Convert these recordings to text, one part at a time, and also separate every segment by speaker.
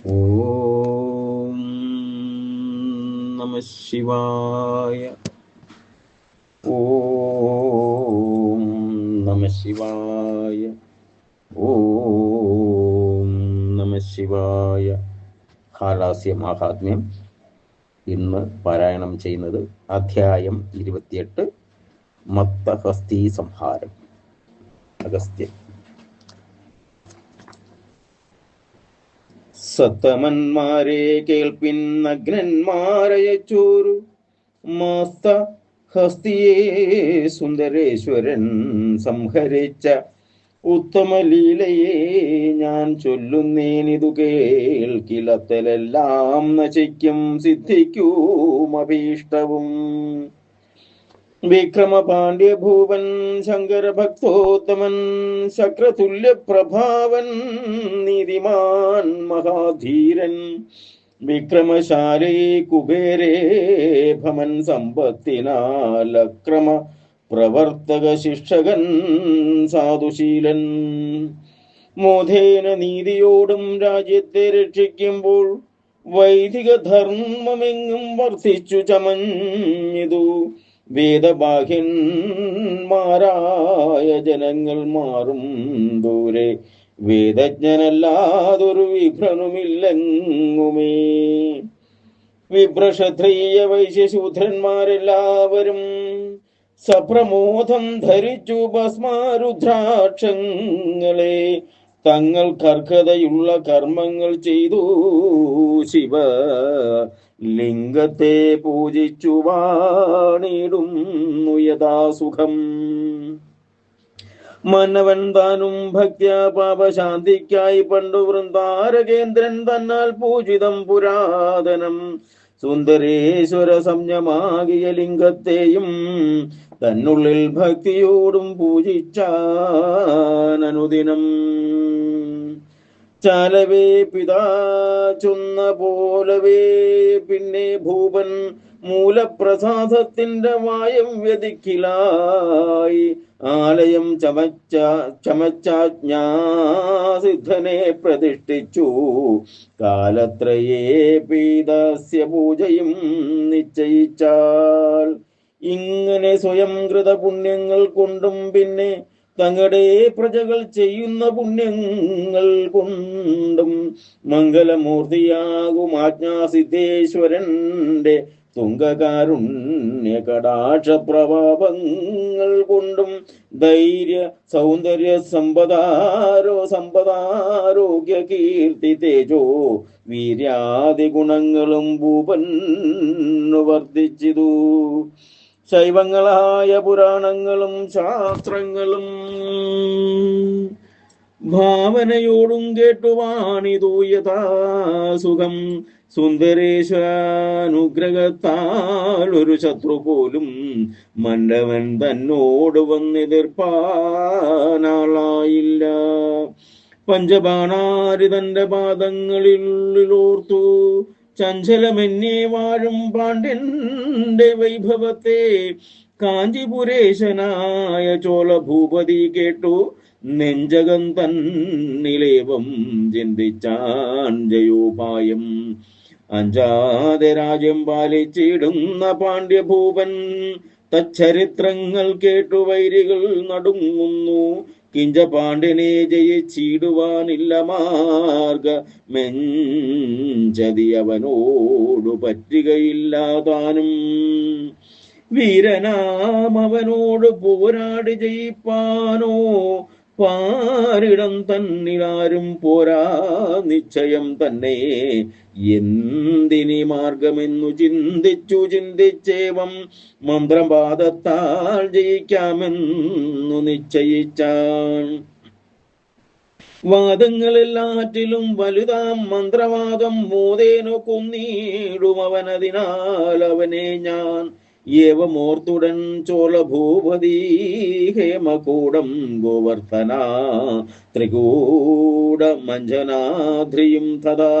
Speaker 1: ഓം നമഃ ശിവായ. ഓം നമഃ ശിവായ. ഓം നമഃ ശിവായ. ഹാലാസ്യ മാഹാത്മ്യം ഇന്ന് പാരായണം ചെയ്യുന്നത് അധ്യായം 28, മത്തഹസ്തീ സംഹാരം. അഗസ്ത്യൻ. സത്തമന്മാരെ കേൾപ്പിൻ, നഗ്നന്മാരയച്ചോരു മസ്ത ഹസ്തിയെ സുന്ദരേശ്വരൻ സംഹരിച്ച ഉത്തമലീലയെ ഞാൻ ചൊല്ലുന്നേനിതു കേൾക്കിലത്തലെല്ലാം നശിക്കും, സിദ്ധിക്കും അഭീഷ്ടവും. വിക്രമപാണ്ഡ്യഭൂപൻ ശങ്കരഭക്തോത്തമൻ ശക്രതുല്യ പ്രഭാവൻ നീതിമാൻ മഹാധീരൻ വിക്രമശാലേ കുബേരേ ഭമൻ സമ്പത്തിനാൽ അക്രമ പ്രവർത്തക ശിക്ഷകൻ സാധുശീലൻ മോധേന നീതിയോടും രാജ്യത്തെ രക്ഷിക്കുമ്പോൾ വൈദിക ധർമ്മമെങ്ങും വർദ്ധിച്ചു ചമഞ്ഞിതു. വേദബാഹ്യന്മാരായ ജനങ്ങൾ മാറും ദൂരെ, വേദജ്ഞനല്ലാതൊരു വിഭ്രനുമില്ലെങ്ങുമേ. വിഭ്രക്ഷത്രിയ വൈശ്യശൂദ്രന്മാരെല്ലാവരും സപ്രമോദം ധരിച്ചു ഭസ്മാരുദ്രാക്ഷങ്ങളെ. തങ്ങൾ കർക്കതയുള്ള കർമ്മങ്ങൾ ചെയ്തു ശിവ ലിംഗത്തെ പൂജിച്ചു വാണിടുന്നു യഥാസുഖം. മന്നവൻ താനും ഭക്ത്യ പാപശാന്തിക്കായി പണ്ടു വൃന്ദാരകേന്ദ്രൻ തന്നാൽ പൂജിതം പുരാതനം സുന്ദരേശ്വര സംയമാകിയ ലിംഗത്തെയും തന്നുള്ളിൽ ഭക്തിയോടും പൂജിച്ചാനനുദിനം. ചാലവേ പിതാ ചൊന്ന പോലവേ പിന്നെ ഭൂപൻ മൂലപ്രസാദത്തിന്റെ വായവ്യതിക്കിലായി ആലയം ചമച്ചാജ്ഞാസിദ്ധനെ പ്രതിഷ്ഠിച്ചു. കാലത്രയേ പീതസ്യ പൂജയും നിശ്ചയിച്ചാൽ. ഇങ്ങനെ സ്വയം കൃത പുണ്യങ്ങൾ കൊണ്ടും പിന്നെ തങ്ങളുടെ പ്രജകൾ ചെയ്യുന്ന പുണ്യങ്ങൾ കൊണ്ടും മംഗലമൂർത്തിയാകും ആജ്ഞാസിദ്ധേശ്വരന്റെ തുംഗകാരുണ്യ കടാക്ഷ പ്രഭാവങ്ങൾ കൊണ്ടും ധൈര്യ സൗന്ദര്യ സമ്പദാരോഗ്യ കീർത്തി തേജോ വീര്യാദി ഗുണങ്ങളും ഭൂപൻ വർദ്ധിച്ചിതു. ശൈവങ്ങളായ പുരാണങ്ങളും ശാസ്ത്രങ്ങളും ഭാവനയോടും കേട്ടുവാണിതു യഥാസുഖം. സുന്ദരേശാനുഗ്രഹത്താൽ ഒരു ശത്രു പോലും മന്നവൻ തന്നോട് വന്നെതിർപ്പാനാളായില്ല. പഞ്ചബാണാരി തന്റെ പാദങ്ങളിലോർത്തു ചഞ്ചലമെന്നെ വാഴും പാണ്ഡ്യന്റെ വൈഭവത്തെ. കാഞ്ചിപുരേശനായ ചോളഭൂപതി കേട്ടു നെഞ്ചകം തന്നിലേവം ചിന്തിച്ചാൻ ജയോപായം. അഞ്ചാതെ രാജ്യം പാലിച്ചിടുന്ന പാണ്ഡ്യഭൂപൻ തച്ചരിത്രങ്ങൾ കേട്ടു വൈരികൾ നടുങ്ങുന്നു. കിഞ്ച പാണ്ഡ്യനെ ജയിച്ചിടുവാനില്ല മാർഗമെഞ്ചതി അവനോടു പറ്റുകയില്ലാതാനും. വീരനാം അവനോട് പോരാടി ജയിപ്പാനോ പാരിടം തന്നിലാരും പോരാ നിശ്ചയം തന്നെ. എന്തിനി മാർഗമെന്നു ചിന്തിച്ചേവം മന്ത്രപാദത്താൽ ജയിക്കാമെന്നു നിശ്ചയിച്ചാൻ. വാദങ്ങളെല്ലാറ്റിലും വലുതാം മന്ത്രവാദം മോദേന കൊന്നിടും അവനതിനാൽ അവനെ ഞാൻ. ഏവമോർത്തുടൻ ചോളഭൂപതി ഹേമകൂടം ഗോവർദ്ധന ത്രികൂട മഞ്ജനാദ്രിയും തഥാ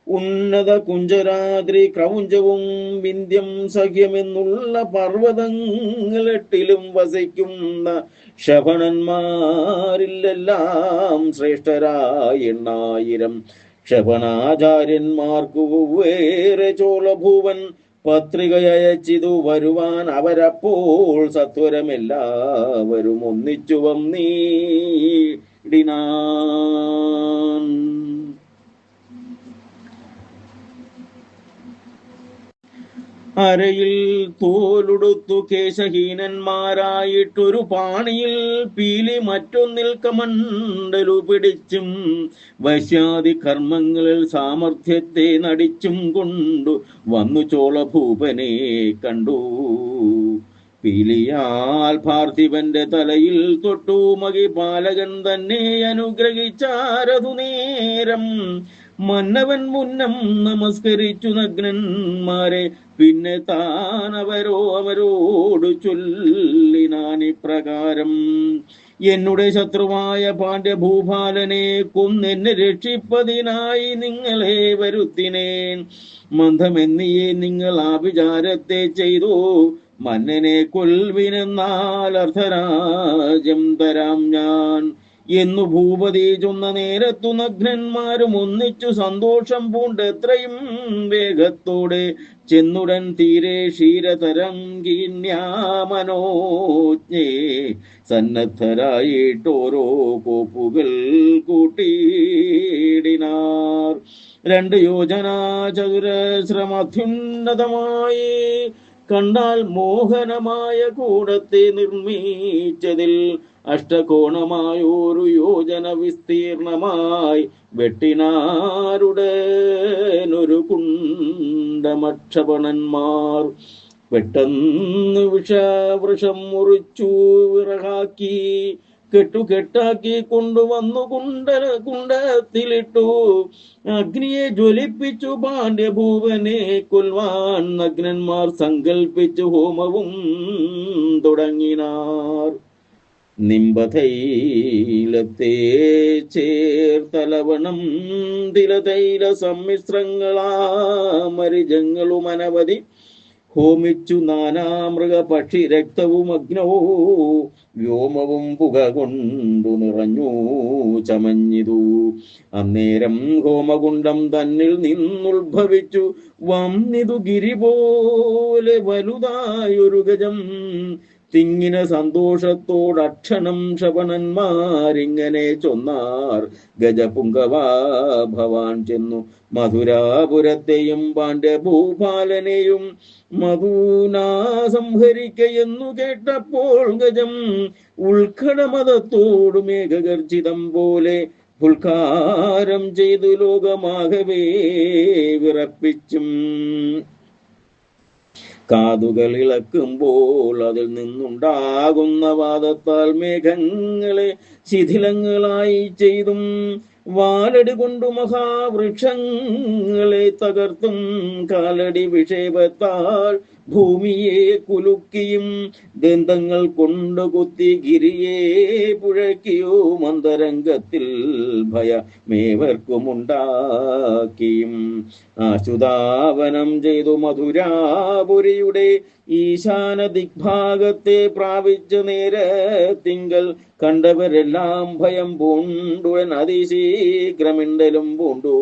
Speaker 1: ഉന്നത കുഞ്ചരാദ്രി ക്രൗഞ്ചവും വിന്ധ്യം സഖ്യമെന്നുള്ള പർവ്വതങ്ങളെട്ടിലും വസിക്കുന്ന ശവണന്മാരിലെല്ലാം ശ്രേഷ്ഠരായ 8000 ക്ഷപണാചാര്യന്മാർക്കു വേറെ ചോളഭൂവൻ പത്രികയച്ചിതു വരുവാൻ. അവരപ്പോൾ സത്വരമെല്ലാവരും ഒന്നിച്ചു വന്നീടിനാൻ. അരയിൽ തോലുടുത്തു കേശഹീനന്മാരായിട്ടൊരു പാണിയിൽ പീലി മറ്റൊന്നിൽ കമണ്ടലു പിടിച്ചും വശ്യാദി കർമ്മങ്ങളിൽ സാമർഥ്യത്തെ നടിച്ചും കൊണ്ടു വന്നു ചോളഭൂപനെ കണ്ടു. പീലിയാൽ പാർത്ഥിവന്റെ തലയിൽ തൊട്ടു മഹിപാലകൻ തന്നെ അനുഗ്രഹിച്ചാരതു നേരം. മന്നവൻ മുന്നം നമസ്കരിച്ചു നഗ്നന്മാരെ. പിന്നെ താൻ അവരോട് ചൊല്ലിനാനിപ്രകാരം: എന്നുടെ ശത്രുവായ പാണ്ഡ്യഭൂപാലനെ കൊന്നെന്നെ രക്ഷിപ്പതിനായി നിങ്ങളെ വരുത്തിനേൻ. മന്ദമെന്നിയെ നിങ്ങൾ ആഭിചാരത്തെ ചെയ്തു. മന്നനെ കൊൽവിനെന്നാൽ അർദ്ധരാജ്യം തരാം ഞാൻ എന്നു ഭൂപതി ചൊന്ന നേരത്തു നഗ്നന്മാരും ഒന്നിച്ചു സന്തോഷം പൂണ്ടെത്രയും വേഗത്തോടെ ചെന്നുടൻ തീരെ ക്ഷീരതരംഗീന്യാമനോജ്ഞേ സന്നദ്ധരായിട്ടോരോ കോപ്പുകൾ കൂട്ടിയിടിനാർ. 2 യോജനാ ചതുരശ്രമത്യുന്നതമായി കണ്ടാൽ മോഹനമായ കൂടത്തെ നിർമ്മിച്ചതിൽ അഷ്ടകോണമായൊരു യോജന വിസ്തീർണമായി വെട്ടിനാരുടനൊരു കുണ്ടമക്ഷപണന്മാർ. പെട്ടെന്ന് വൃഷം മുറിച്ചു വിറകാക്കി കെട്ടുകെട്ടാക്കി കൊണ്ടുവന്നു കുണ്ടത്തിലിട്ടു. അഗ്നിയെ ജ്വലിപ്പിച്ചു പാണ്ഡ്യഭൂപനെ കൊൽവാൻ നഗ്നന്മാർ സങ്കൽപ്പിച്ചു ഹോമവും തുടങ്ങിനാർ. നിംബതൈലത്തെ ചേർത്തലവണം തിലതൈല സമ്മിശ്രങ്ങളാമരിജങ്ങളും അനവധി ഹോമിച്ചു. നാനാമൃഗ പക്ഷി രക്തവും അഗ്നോ വ്യോമവും പുക കൊണ്ടു നിറഞ്ഞു ചമഞ്ഞിതു. അന്നേരം ഹോമകുണ്ഡം തന്നിൽ നിന്നുത്ഭവിച്ചു വന്നിതു ഗിരി പോലെ വലുതായൊരു ഗജം. തിങ്ങിന സന്തോഷത്തോടക്ഷണം ശപണന്മാരിങ്ങനെ ചൊന്നാർ: ഗജപുങ്കവാ ഭവാൻ ചെന്നു മധുരാപുരത്തെയും പാണ്ഡ്യഭൂപാലനെയും മധുനാ സംഹരിക്കയെന്നു കേട്ടപ്പോൾ ഗജം ഉൾക്കടമതത്തോടു മേഘഗർജിതം പോലെ ഫുൽക്കാരം ചെയ്തു ലോകമാകവേ വിറപ്പിച്ചും കാതുകൾ ഇളക്കുമ്പോൾ അതിൽ നിന്നുണ്ടാകുന്ന വാദത്താൽ മേഘങ്ങളെ ശിഥിലങ്ങളായി ചെയ്തും വാലടി കൊണ്ടു മഹാവൃക്ഷങ്ങളെ തകർത്തും കാലടി വിക്ഷേപത്താൽ ഭൂമിയെ കുലുക്കിയും ദന്തങ്ങൾ കൊണ്ടു കുത്തി ഗിരിയെ പുഴക്കിയോ മന്ദരംഗത്തിൽ ഭയമേവർക്കുമുണ്ടാക്കിയും ആശുതാവനം ചെയ്തു മധുരാപുരിയുടെ ഈശാന ദിഗ്ഭാഗത്തെ പ്രാപിച്ച നേരത്തിങ്കൽ കണ്ടവരെല്ലാം ഭയം പൂണ്ടുവൻ അതിശീഘ്രമിണ്ടലും പൂണ്ടു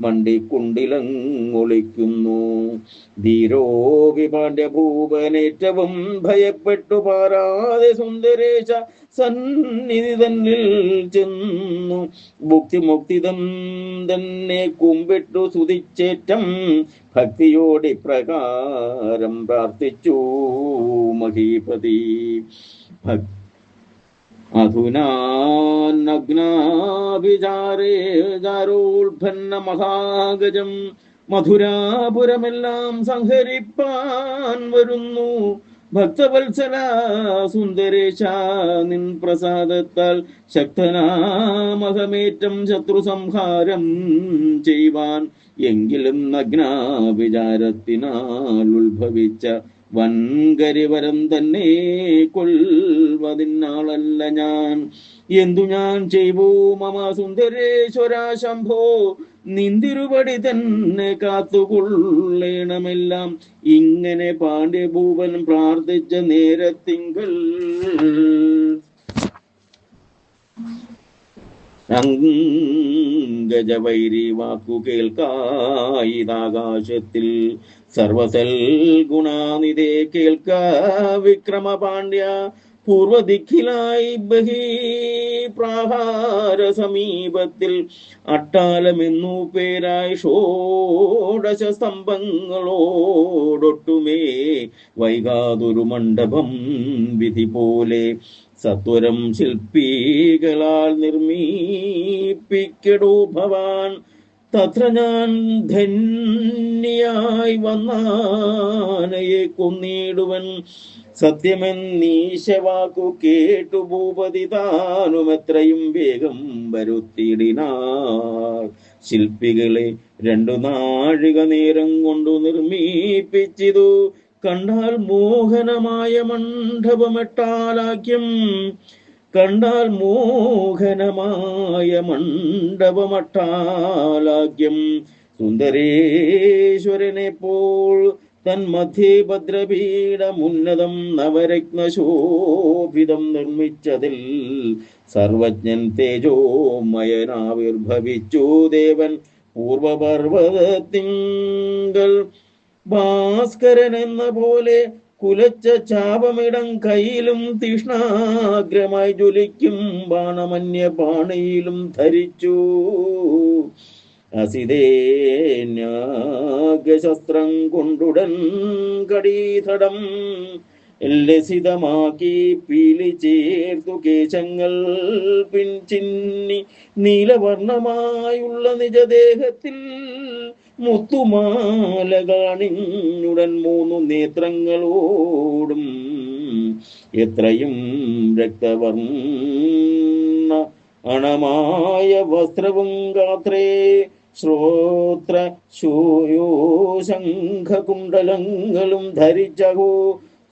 Speaker 1: മണ്ടിക്കുണ്ടിലങ്ങൊളിക്കുന്നു. ധീരോപി പാണ്ഡ്യഭൂപനേറ്റവും ഭയപ്പെട്ടു പാരാതെ സുന്ദരേശ സന്നിധി തന്നിൽ ചെന്നു ഭുക്തിമുക്തിതം തന്നെ കുമ്പിട്ടു സുതിച്ചേറ്റം ഭക്തിയോടി പ്രകാരം പ്രാർത്ഥിച്ചു മഹീപതി. അധുനാ നഗ്നാഭിചാരോത്ഭന്ന മഹാഗജം മധുരാപുരമെല്ലാം സംഹരിപ്പാൻ വരുന്നു. ഭക്തവത്സല സുന്ദരേശ നിൻ പ്രസാദത്താൽ ശക്തനാമഹമേറ്റം ശത്രു സംഹാരം ചെയ്യുവാൻ. എങ്കിലും നഗ്നാവിചാരത്തിനാൽ ഉത്ഭവിച്ച വൻകരിവരം തന്നെ കൊൽവതിനാളല്ല ഞാൻ. എന്തു ഞാൻ ചെയ്വൂ മമ സുന്ദരേശ്വര ശംഭോ, നിന്തിരുപടി തന്നെ കാത്തുകൊള്ളേണമെല്ലാം. ഇങ്ങനെ പാണ്ഡ്യഭൂപൻ പ്രാർത്ഥിച്ച നേരത്തിങ്കൽ അങ്കജവൈരി വാക്കു കേൾക്കായിതാകാശത്തിൽ സർവസൽ ഗുണാനിതേ കേൾക്ക വിക്രമപാണ്ഡ്യ പൂർവദിക്കിലായി ബഹി പ്രാഹാര സമീപത്തിൽ അട്ടാലമെന്നു പേരായി ഷോഡശ സ്തംഭങ്ങളോടൊട്ടുമേ വൈകാതൊരു മണ്ഡപം വിധി പോലെ സത്വരം ശില്പികളാൽ നിർമ്മിപ്പിക്കടോ ഭവാൻ. തത്ര ഞാൻ ധന്യായി വന്നാനയെ കൊന്നിടുവൻ. സത്യമെന്നീശവാക്കു കേട്ടു ഭൂപതി താനും എത്രയും വേഗം വരുത്തിയിടിനാർ. ശില്പികളെ 2 നാഴിക നേരം കൊണ്ടു നിർമ്മിപ്പിച്ചിതു. കണ്ടാൽ മോഹനമായ മണ്ഡപമെട്ടാലാക്യം. കണ്ടാൽ മോഹനമായ മണ്ഡപമട്ടാലാക്യം. സുന്ദരേശ്വരനെ പോൾ തന്മധ്യേ ഭദ്രപീഠമുന്നതം നവരത്നശോഭിതം നിർമ്മിച്ചതിൽ സർവജ്ഞൻ തേജോമയനാവിർഭവിച്ചു ദേവൻ പൂർവപർവ്വതത്തിങ്കൽ. ഭാസ്കരൻ എന്ന പോലെ കുലച്ച ചാപമിടം കയ്യിലും തീഷ്ണാഗ്രമായി ജ്വലിക്കും ബാണമന്യ പാണിയിലും ധരിച്ചു. അസിതേന്യാഗശസ്ത്രം കൊണ്ടുടൻ കടീതടം ലസിതമാക്കി പീലി ചേർത്തു കേശങ്ങൾ പിൻചിന്നി നീലവർണമായുള്ള നിജദേഹത്തിൽ മുത്തുമാല കാണിഞ്ഞുടൻ 3 നേത്രങ്ങളോടും എത്രയും രക്തവർണ്ണ അണമായ വസ്ത്രവും ഗാത്രേ ശ്രോത്ര ശൂയോ ശംഖകുണ്ടലങ്ങളും ധരിച്ചഹോ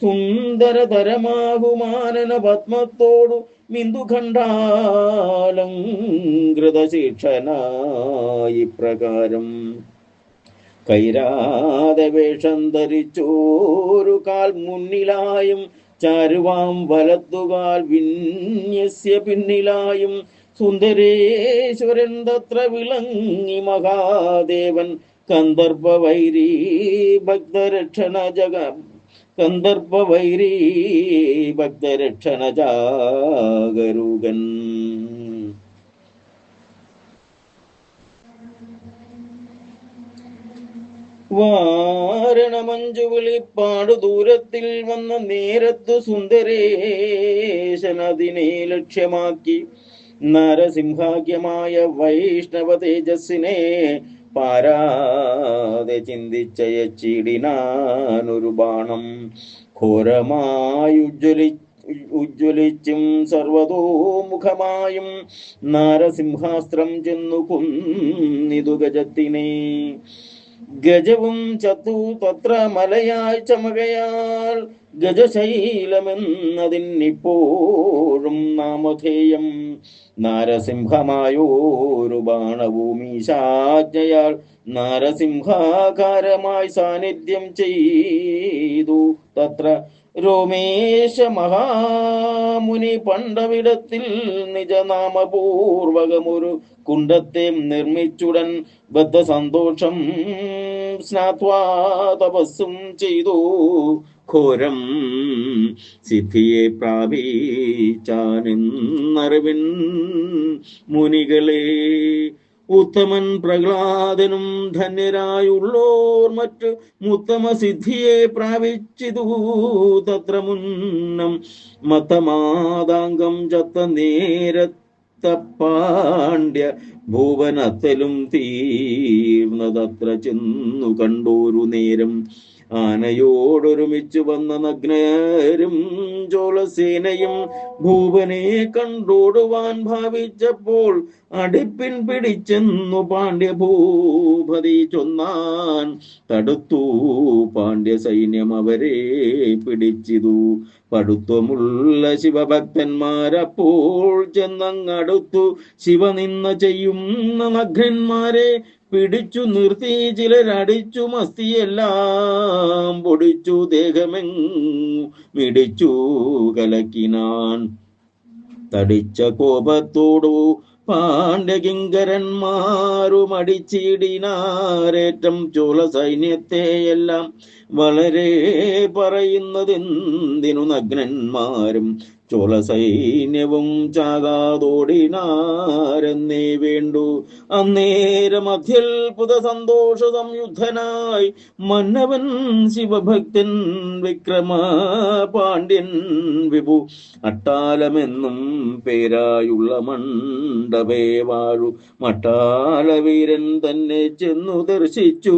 Speaker 1: സുന്ദരതരമാകുമാനന പത്മത്തോടു മിന്ദുഖണ്ഡാലങ്കൃതശീക്ഷനായി പ്രകാരം കൈരാതവേഷം ധരിച്ചോരു കാൽ മുന്നിലായും ചാരുവാം വലത്തുകാൽ വിന്യസ്യ പിന്നിലായും സുന്ദരേശ്വരൻ തത്ര വിളങ്ങി മഹാദേവൻ കന്ദർപ്പവൈരീ ഭക്തരക്ഷണ ജാഗരൂകൻ. വാരണമഞ്ചു വിളിപ്പാടു ദൂരത്തിൽ വന്ന നേരത്തു സുന്ദരേശനതിനെ ലക്ഷ്യമാക്കി നരസിംഹാഖ്യമായ വൈഷ്ണവ തേജസ്സിനെ പാരാതെ ചിന്തിച്ചയച്ചിടിനാനൊരു ബാണം. ഘോരമായുജ്വലിച്ചും സർവതോമുഖമായും നാരസിംഹാസ്ത്രം ചെന്നു കൊന്നിതു ഗജത്തിനെ. ഗജവും ചത്തു തത്ര മലയായി ചമകയാൽ ഗജശൈലമെന്നതിനിപ്പോഴും നാമധേയം. നാരസിംഹമായോരു ബാണഭൂമിശാജ്ഞയാൽ നാരസിംഹാകാരമായി സാന്നിധ്യം ചെയ്തു തത്ര. രോമേശ മഹാമുനി പണ്ടവിടത്തിൽ നിജനാമപൂർവകമൊരു കുണ്ടത്തെ നിർമ്മിച്ചുടൻ ബദ്ധസന്തോഷം സ്നാത്വാ തപസ്സും ചെയ്തു. ഘോരം സിദ്ധിയെ പ്രാപിച്ചാനെന്നറിവിൻ മുനികളെ. ഉത്തമൻ പ്രഹ്ലാദനും ധന്യരായുള്ളോർ മറ്റു ഉത്തമ സിദ്ധിയെ പ്രാപിച്ചിതു തത്ര മുന്നം. മത്തമാതാംഗം ചത്ത നേരത്ത പാണ്ഡ്യ ഭുവനത്തലും തീർന്നതത്ര ചെന്നു കണ്ടോരു നേരം. ആനയോടൊരുമിച്ചു വന്ന നഗ്നരും ചോളസേനയും ഭൂപനെ കണ്ടോടുവാൻ ഭാവിച്ചപ്പോൾ അടിപ്പിൻ പിടിച്ചെന്നു പാണ്ഡ്യഭൂപതി ചൊന്നാൻ. തടുത്തു പാണ്ഡ്യ സൈന്യം അവരെ പിടിച്ചിതു. പടുത്വമുള്ള ശിവഭക്തന്മാരപ്പോൾ ചെന്നങ്ങടുത്തു ശിവനിന്ന ചെയ്യുന്ന നഗ്നന്മാരെ പിടിച്ചു നിർത്തി. ചിലരടിച്ചു മസ്തിയെല്ലാം പൊടിച്ചു ദേഹമെങ്ങു മിടിച്ചു കലക്കിനാൻ. തടിച്ച കോപത്തോടു പാണ്ഡ്യകിങ്കരന്മാരുമടിച്ചിടിനാരേറ്റം ചോല സൈന്യത്തെയെല്ലാം വളരെ പറയുന്നതെന്തിനു നഗ്നന്മാരും ചോല സൈന്യവും ചാകാതോടിനാരെന്നേ വേണ്ടു. അന്നേരം അത്യത്ഭുത സന്തോഷ സംയുദ്ധനായി മന്നവൻ ശിവഭക്തൻ വിക്രമ പാണ്ഡ്യൻ വിഭു അട്ടാലമെന്നും പേരായുള്ള മണ്ഡപേ വാഴു മട്ടാലവീരൻ തന്നെ ചെന്നു ദർശിച്ചു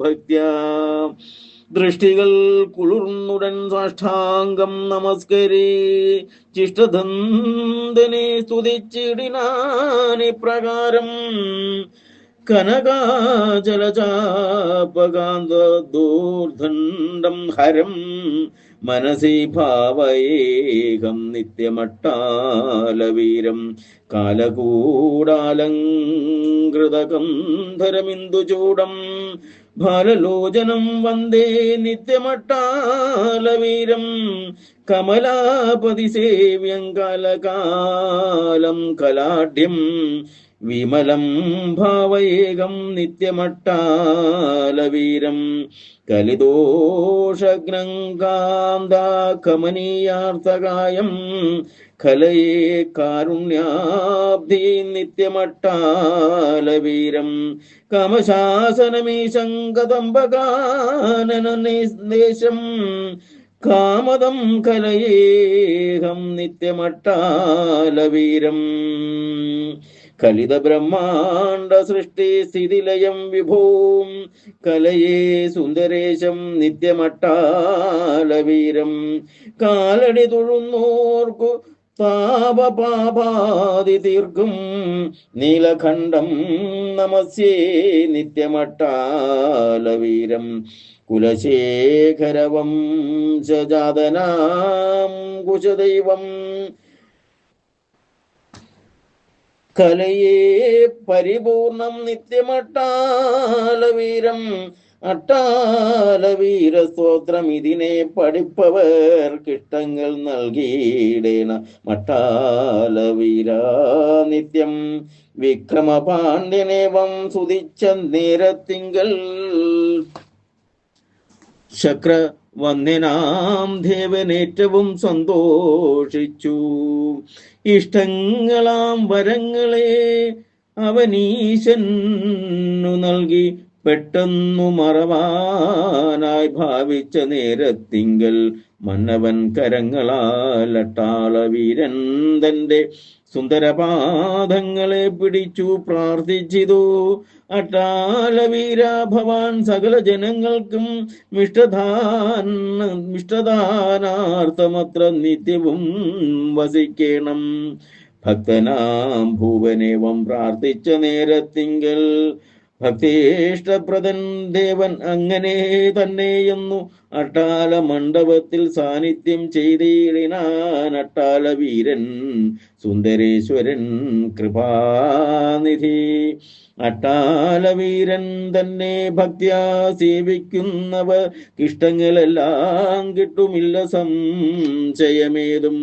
Speaker 1: ഭക്ത്യാ. ദൃഷ്ടികൾ കുളിർന്നുടൻ സാഷ്ടാംഗം നമസ്കരി ചിഷ്ടദന്തനെ സ്തുതിച്ചിടിനാനിപ്രകാരം കനകാചലചാപകാന്തൂർധണ്ഡം ഹരം മനസി ഭാവയേകം നിത്യമട്ടാലവീരം കാലകൂടാലങ്കൃതകന്ധരമിന്ദുചൂടം ബാലലോചനം വന്ദേ നിത്യമട്ടാലവീരം കമലാപതി സേവ്യം കാലകാലം കലാഢ്യം വിമലം ഭാവയേകം നിത്യമട്ടാലവീരം കലിദോഷഗ്നങ്കാന്താകമനീയാർത്ഥകായം കലയേ കാരുണ്യാബ്ധി നിത്യമട്ടാലവീരം കാമശാസനമീശങ്കദംബകാനനേശം കാമദം കലയേഹം നിത്യമട്ടാലവീരം കലിത ബ്രഹ്മാണ്ഡ സൃഷ്ടി സ്ഥിതിലയം വിഭൂം കലയേ സുന്ദരേശം നിത്യമട്ടാലവീരം കാലടി തൊഴുന്നോർക്കു താപപാപാതി തീർക്കും നീലഖണ്ഡം നമസ്യേ നിത്യമട്ടാലവീരം കുലശേഖരവംശജാതനാം കുശദൈവം കലയേ പരിപൂർണം നിത്യമട്ടാലവീരം അട്ടാലവീര സ്തോത്രം ഇതിനെ പഠിപ്പവർക്കിഷ്ടങ്ങൾ നൽകിയിടേണ മട്ടാലവീര നിത്യം വിക്രമപാണ്ഡ്യനേവം സുതിച്ച നേരത്തിങ്കൽ ശക്ര വന്യനാം ദേവനേറ്റവും സന്തോഷിച്ചു. ഇഷ്ടങ്ങളാം വരങ്ങളെ അവനീശന്നു നൽകി പെട്ടെന്നു മറവാനായി ഭാവിച്ച നേരത്തിങ്കൽ മന്നവൻ കരങ്ങളാൽ അട്ടാളവീരൻ തന്റെ സുന്ദരപാദങ്ങളെ പിടിച്ചു പ്രാർത്ഥിച്ചിതു. അട്ടാലവീര ഭവാൻ സകല ജനങ്ങൾക്കും മിഷ്ടദാനാർത്ഥമത്ര നിത്യവും വസിക്കണം. ഭക്തനാം ഭൂവനേവം പ്രാർത്ഥിച്ച നേരത്തിങ്കൽ ഭക്തേഷ്ടപ്രദൻ ദേവൻ അങ്ങനെ തന്നെയെന്നു അട്ടാല മണ്ഡപത്തിൽ സാന്നിധ്യം ചെയ്തിടിനാൻ അട്ടാലവീരൻ സുന്ദരേശ്വരൻ കൃപാനിധി. അട്ടാലവീരൻ തന്നെ ഭക്ത്യാ സേവിക്കുന്നവർ ഇഷ്ടങ്ങളെല്ലാം കിട്ടുമില്ല സംശയമേതും.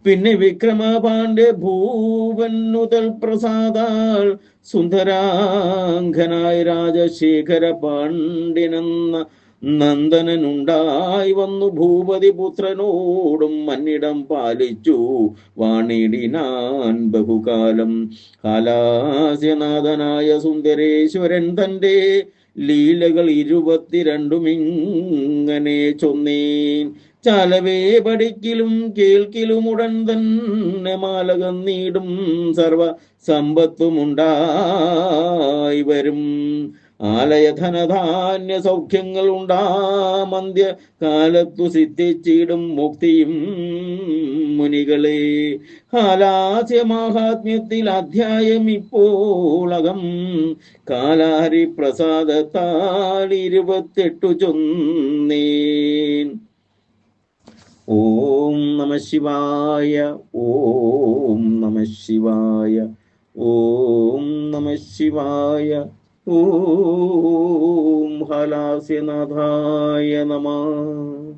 Speaker 1: പിന്നെ വിക്രമപാണ്ഡ്യ ഭൂവന്നുതൽ പ്രസാദാൽ സുന്ദരാംഗനായ രാജശേഖര പാണ്ഡ്യനെന്ന നന്ദനനുണ്ടായി വന്നു. ഭൂപതി പുത്രനോടും മന്നിടം പാലിച്ചു വാണിടിനാൻ ബഹുകാലം. കാലാസ്യനാഥനായ സുന്ദരേശ്വരൻ തന്റെ ലീലകൾ 22 ഇങ്ങനെ ചൊന്നേൻ. ചാലവേ പഠിക്കലും കേൾക്കിലും ഉടൻ തന്നെ മാലകം നീടും സർവ സമ്പത്തുമുണ്ടായി വരും. ആലയധനധാന്യ സൗഖ്യങ്ങൾ ഉണ്ടാമന്ത്യ കാലത്തു സിദ്ധിച്ചിടും മുക്തിയും മുനികളെ. ഹാലാസ്യ മാഹാത്മ്യത്തിൽ അധ്യായം ഇപ്പോളകം കാലാഹരി പ്രസാദത്താൽ 28 ചൊന്നേൻ. ഓം നമ ശിവായ. ഓം നമ ശിവായ. ഓം നമ ശിവായ. ഓം ഹാലാസ്യനാഥായ നമഃ.